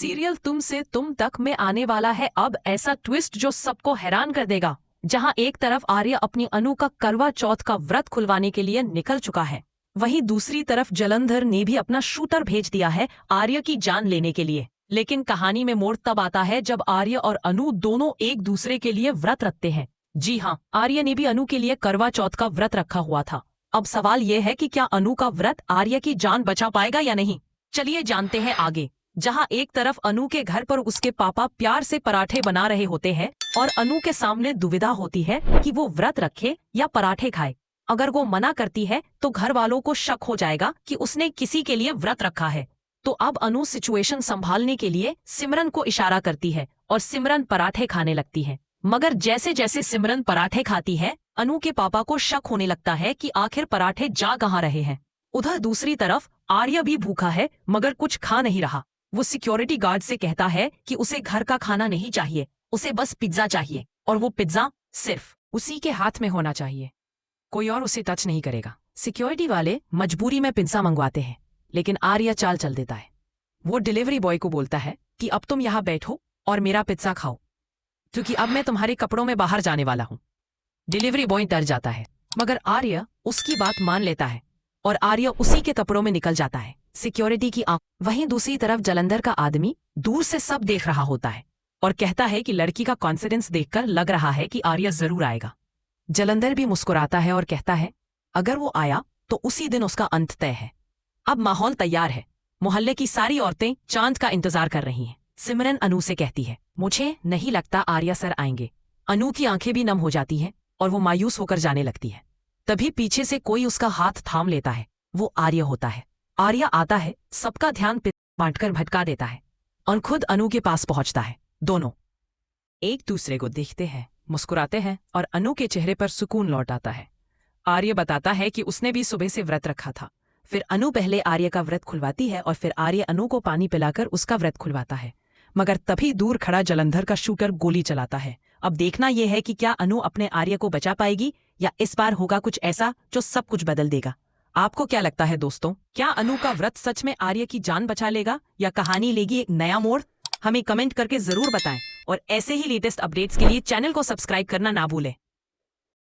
Serial तुम से तुम तक में आने वाला है अब ऐसा ट्विस्ट जो सबको हैरान कर देगा। जहां एक तरफ आर्य अपनी अनु का करवा चौथ का व्रत खुलवाने के लिए निकल चुका है, वहीं दूसरी तरफ जलंधर ने भी अपना शूटर भेज दिया है आर्य की जान लेने के लिए। लेकिन कहानी में मोड़ तब आता है जब आर्य और अनु दोनों एक दूसरे के लिए व्रत रखते हैं। जी हाँ, आर्य ने भी अनु के लिए करवा चौथ का व्रत रखा हुआ था। अब सवाल यह है कि क्या अनु का व्रत आर्य की जान बचा पाएगा या नहीं। चलिए जानते हैं आगे। जहां एक तरफ अनु के घर पर उसके पापा प्यार से पराठे बना रहे होते हैं और अनु के सामने दुविधा होती है कि वो व्रत रखे या पराठे खाए। अगर वो मना करती है तो घर वालों को शक हो जाएगा कि उसने किसी के लिए व्रत रखा है। तो अब अनु सिचुएशन संभालने के लिए सिमरन को इशारा करती है और सिमरन पराठे खाने लगती है। मगर जैसे जैसे सिमरन पराठे खाती है, अनु के पापा को शक होने लगता है कि आखिर पराठे जा कहाँ रहे हैं। उधर दूसरी तरफ आर्य भी भूखा है मगर कुछ खा नहीं रहा। वो सिक्योरिटी गार्ड से कहता है कि उसे घर का खाना नहीं चाहिए, उसे बस पिज्जा चाहिए और वो पिज्जा सिर्फ उसी के हाथ में होना चाहिए, कोई और उसे टच नहीं करेगा। सिक्योरिटी वाले मजबूरी में पिज्जा मंगवाते हैं, लेकिन आर्य चाल चल देता है। वो डिलीवरी बॉय को बोलता है कि अब तुम यहाँ बैठो और मेरा पिज्जा खाओ, क्योंकि अब मैं तुम्हारे कपड़ों में बाहर जाने वाला हूँ। डिलीवरी बॉय डर जाता है, मगर आर्य उसकी बात मान लेता है और आर्य उसी के कपड़ों में निकल जाता है। सिक्योरिटी की आंख। वहीं दूसरी तरफ जलंधर का आदमी दूर से सब देख रहा होता है और कहता है कि लड़की का कॉन्फिडेंस देखकर लग रहा है कि आर्य जरूर आएगा। जलंधर भी मुस्कुराता है और कहता है अगर वो आया तो उसी दिन उसका अंत तय है। अब माहौल तैयार है। मोहल्ले की सारी औरतें चांद का इंतजार कर रही हैं। सिमरन अनु से कहती है मुझे नहीं लगता आर्य सर आएंगे। अनु की आंखें भी नम हो जाती हैं और वो मायूस होकर जाने लगती है। तभी पीछे से कोई उसका हाथ थाम लेता है। वो आर्य होता है। आर्य आता है, सबका ध्यान बांटकर भटका देता है और खुद अनु के पास पहुंचता है। दोनों एक दूसरे को देखते हैं, मुस्कुराते हैं और अनु के चेहरे पर सुकून लौट आता है। आर्य बताता है कि उसने भी सुबह से व्रत रखा था। फिर अनु पहले आर्य का व्रत खुलवाती है और फिर आर्य अनु को पानी पिलाकर उसका व्रत खुलवाता है। मगर तभी दूर खड़ा जलंधर का शूटर गोली चलाता है। अब देखना यह है कि क्या अनु अपने आर्य को बचा पाएगी या इस बार होगा कुछ ऐसा जो सब कुछ बदल देगा। आपको क्या लगता है दोस्तों, क्या अनु का व्रत सच में आर्य की जान बचा लेगा या कहानी लेगी एक नया मोड़? हमें कमेंट करके जरूर बताएं और ऐसे ही लेटेस्ट अपडेट्स के लिए चैनल को सब्सक्राइब करना ना भूलें।